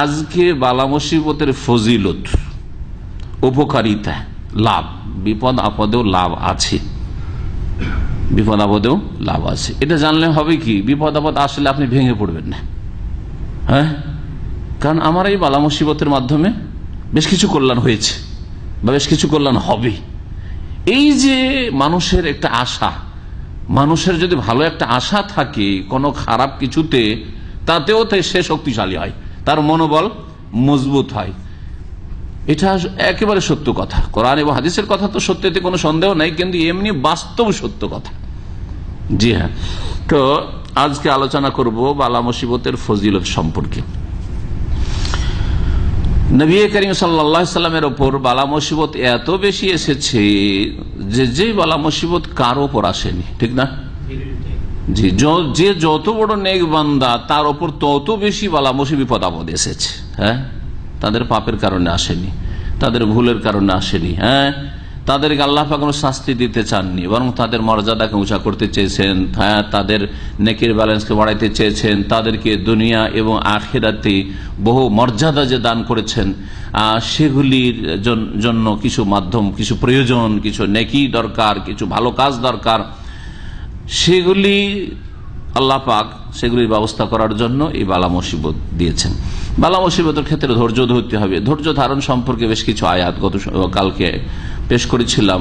আজকে বালা মুসিবতের ফজিলত, উপকারিতা, লাভ, বিপদ আপদেও লাভ আছে, বিপদ আপদেও লাভ আছে। এটা জানলে হবে কি, বিপদ আপদ আসলে আপনি ভেঙে পড়বেন না। হ্যাঁ, কারণ আমার এই বালা মুসিবতের মাধ্যমে বেশ কিছু কল্যাণ হয়েছে বা বেশ কিছু কল্যাণ হবে। এই যে মানুষের একটা আশা, মানুষের যদি ভালো একটা আশা থাকে কোনো খারাপ কিছুতে, তাতেও সে শক্তিশালী হয়, তার মনোবল মজবুত হয়। এটা একেবারে সত্য কথা, কোরআন এবং হাদিসের কথা তো সত্যতে কোনো সন্দেহ নাই, কিন্তু এমনি বাস্তব সত্য কথা। জি হ্যাঁ, তো আজকে আলোচনা করব বালা মুসিবতের ফজিলত সম্পর্কে। নবী করিম সাল্লাল্লাহু আলাইহি সাল্লামের ওপর বালা মুসিবত এত বেশি এসেছে যে বালা মুসিবত কারো ওপর আসেনি, ঠিক না? জি, যে যত বড় নেক বান্দা তার ওপর তত বেশি বালা মুসিবত বিপদ আপদ এসেছে। হ্যাঁ, তাদের পাপের কারণে আসেনি, তাদের ভুলের কারণে আসেনি। হ্যাঁ, তাদেরকে আল্লাহ পাক কোনো শাস্তি দিতে চাননি, বরং তাদের মর্যাদাকে উঁচা করতে চেয়েছেন। হ্যাঁ, তাদের নেকির ব্যালেন্সকে বাড়াইতে চেয়েছেন, তাদেরকে দুনিয়া এবং আখিরাতে বহু মর্যাদা যে দান করেছেন, সেগুলির জন্য কিছু মাধ্যম, কিছু প্রয়োজন, কিছু নেকি দরকার, কিছু ভালো কাজ দরকার, সেগুলি আল্লাহ পাক সেগুলির ব্যবস্থা করার জন্য এই বালা মুসিবত দিয়েছেন। বালা মুসিবতের ক্ষেত্রে ধৈর্য ধরতে হবে। ধৈর্য ধারণ সম্পর্কে বেশ কিছু আয়াত কালকে পেশ করেছিলাম,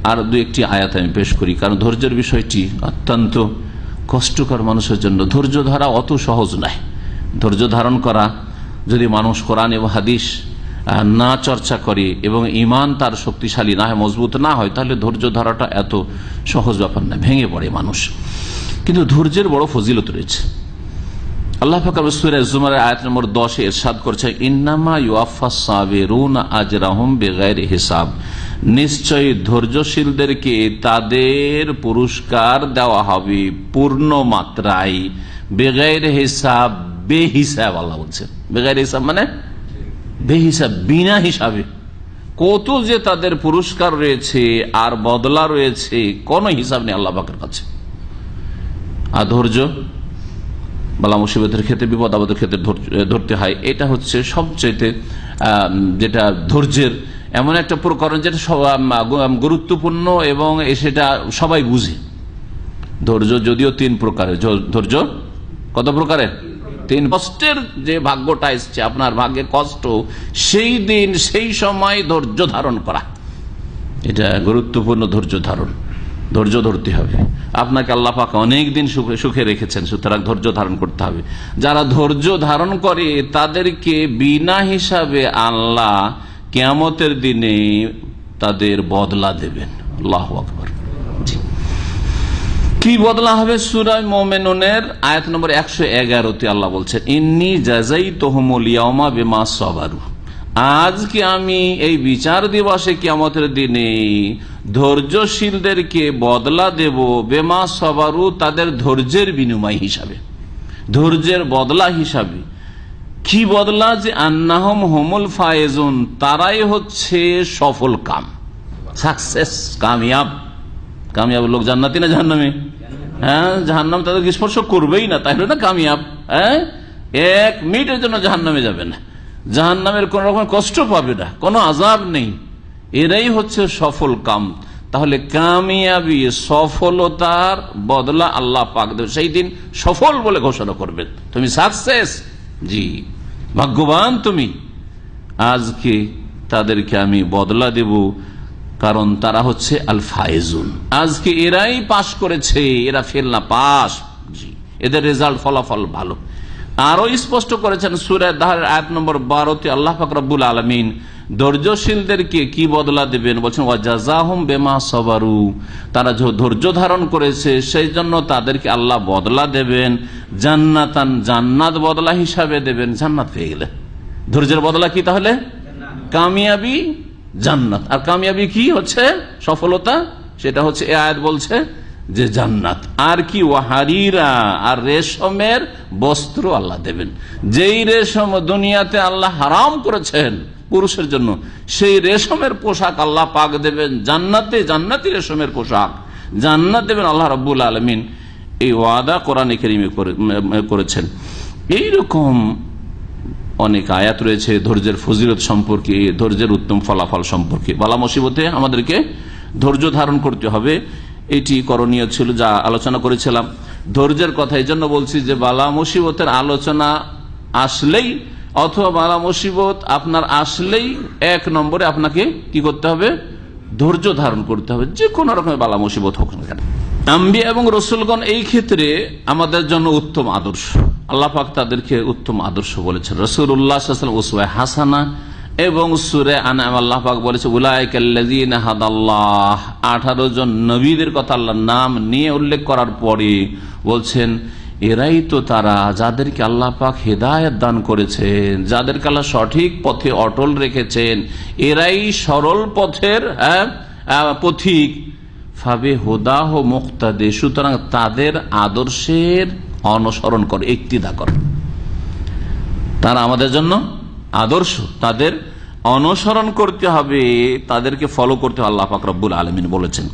আর দু একটি আয়াত আমি পেশ করি, কারণ ধৈর্যের বিষয়টি অত্যন্ত কষ্টকর মানুষের জন্য। ধৈর্য ধরা অত সহজ নয়। ধৈর্য ধারণ করা যদি মানুষ কোরআন এবং হাদিস না চর্চা করে এবং ঈমান তার শক্তিশালী না হয়, মজবুত না হয়, তাহলে ধৈর্য ধরাটা এত সহজ ব্যাপার না, ভেঙে পড়ে মানুষ। কিন্তু ধৈর্যের বড় ফজিলত রয়েছে। আল্লাহ পাক সূরা জুমারের আয়াত নম্বর 10 এ ইরশাদ করেছে, ইন্নামা ইউআফাস সাবিরুনা আজরাহুম বিগাইরি হিসাব, নিশ্চয়ই ধৈর্যশীলদেরকে তাদের পুরস্কার দেওয়া হবে পূর্ণ মাত্রায়, বিগাইরি হিসাব, বেহিসাব। আল্লাহ বলছেন বিগাইরি হিসাব মানে বেহিসাব, বিনা হিসাবে। কত যে তাদের পুরস্কার রয়েছে আর বদলা রয়েছে, কোনো হিসাব নেই আল্লাহ পাকের কাছে। আর ধৈর্য বালা মুসিবতের ক্ষেত্রে, বিপদ আপদের ক্ষেত্রে ধরতে হয়। এটা হচ্ছে সবচেয়ে যেটা ধৈর্যের এমন একটা প্রকরণ যেটা গুরুত্বপূর্ণ এবং সেটা সবাই বুঝে। ধৈর্য যদিও 3 প্রকারের। ধৈর্য কত প্রকারের? 3। কষ্টের যে ভাগ্যটা এসছে, আপনার ভাগ্যে কষ্ট, সেই দিন সেই সময় ধৈর্য ধারণ করা, এটা গুরুত্বপূর্ণ। ধৈর্য ধারণ, ধৈর্য ধরতে হবে। আপনাকে আল্লাহ পাক অনেক দিন সুখে রেখেছেন, সুতরাং ধৈর্য ধারণ করতে হবে। যারা ধৈর্য ধারণ করে তাদেরকে বিনা হিসাবে আল্লাহ কিয়ামতের দিনে তাদের বদলা দেবেন। আল্লাহু আকবার। কি বদলা হবে? সূরা মুমিনুনের আয়াত নম্বর 111-তে আল্লাহ বলছেন, ইন্নী জাযাইতুহুমুল ইয়াওমা বিমা সাবারু, আজকে আমি এই বিচার দিবসে কিয়ামতের দিনে ধৈর্যশীলদেরকে বদলা দেব, বেমা সাবারু, তাদের ধৈর্যের বিনিময় হিসাবে, ধৈর্যের বদলা হিসাবে। কি বদলা? যে আন্নাহুম হুমুল ফায়েজুন, তারাই হচ্ছে সফল কাম, সাকসেস, কামিয়াব। কামিয়াব লোক জান্নাতি না জাহান্নামী? হ্যাঁ, জাহান্নাম তাদেরকে স্পর্শ করবেই না, তাই না কামিয়াব। হ্যাঁ, 1 মিনিটের জন্য জাহান্নামে যাবে না, জাহান্নামের কোন রকম কষ্ট পাবে না, কোনো আযাব নেই, এরাই হচ্ছে সফল কাম। তাহলে কামিয়াবি, সফলতার বদলা আল্লাহ পাক দেবেন। সেই দিন সফল বলে ঘোষণা করবেন, তুমি সাকসেস, জি ভাগ্যবান তুমি। আজকে তাদেরকে আমি বদলা দেব, কারণ তারা হচ্ছে আল ফায়েজুন। আজকে এরাই পাশ করেছে, এরা ফেল না, পাস। জি, এদের রেজাল্ট, ফলাফল ভালো। আরো স্পষ্ট করেছেন সূরা দাহর আয়াত নম্বর 12-তে আল্লাহ পাক রব্বুল আলামিন ধৈর্যশীলদেরকে কি বদলা দেবেন বলছেন, ওয়া জাযাহুম বিমা সাবারু, তারা ধৈর্য ধারণ করেছে সেই জন্য তাদেরকে আল্লাহ বদলা দেবেন জান্নাতান, জান্নাত বদলা হিসাবে দেবেন। জান্নাত পেয়ে গেলে ধৈর্যের বদলা কি? তাহলে কামিয়াবি, জান্নাত। আর কামিয়াবি কি হচ্ছে? সফলতা, সেটা হচ্ছে এই আয়াত বলছে যে জান্নাত। আর কি? ওয়াহারিরা, আর রেশমের বস্ত্র আল্লাহ দেবেন। যেই রেশম দুনিয়াতে আল্লাহ হারাম করেছেন পুরুষের জন্য, সেই রেশমের পোশাক আল্লাহ পাক দেবেন জান্নাতে, জান্নাতি রেশমের পোশাক জান্নাত দেবেন আল্লাহ রাব্বুল আলামিন। এই ওয়াদা কোরআনে কারীমে করেছেন। এইরকম অনেক আয়াত রয়েছে ধৈর্যের ফজিলত সম্পর্কে, ধৈর্যের উত্তম ফলাফল সম্পর্কে। বালা মুসিবতে আমাদেরকে ধৈর্য ধারণ করতে হবে, এটি করণীয় ছিল, যা আলোচনা করেছিলাম। ধৈর্যের কথা এই জন্য বলছি যে বালা মুসিবতের আলোচনা আসলেই অথবা বালা মুসিবত আপনার আসলেই 1 নম্বরে আপনাকে কি করতে হবে? ধৈর্য ধারণ করতে হবে, যে কোনো রকমের বালা মুসিবত হোক না কেন। আম্বিয়া এবং রসুলগণ এই ক্ষেত্রে আমাদের জন্য উত্তম আদর্শ, আল্লাহ পাক তাদেরকে উত্তম আদর্শ বলেছেন। রাসূলুল্লাহ সাল্লাল্লাহু আলাইহি ওয়াসাল্লাম উসওয়া হাসানা, এবং সূরা আনআম আল্লাহ পাক বলেছে উলাইকাল্লাযীনা হাদাল্লাহ। 18 জন নবীদের কথা আল্লাহর নাম নিয়ে উল্লেখ করার পরে বলছেন এরাই তো তারা যাদেরকে আল্লাহ পাক হেদায়েত দান করেছেন, যাদেরকে আল্লাহ সঠিক পথে অটল রেখেছেন, এরাই সরল পথের পথিক। ফাবে হুদাহ মুক্তাদে, সুতরাং তাদের আদর্শের অনুসরণ করে, ইক্তিদা করে। তারা আমাদের জন্য আদর্শ, তাদের অনুসরণ করতে হবে, তাদেরকে ফলো করতে হবে, আল্লাহ পাক রব্বুল আলামিন বলেছেন।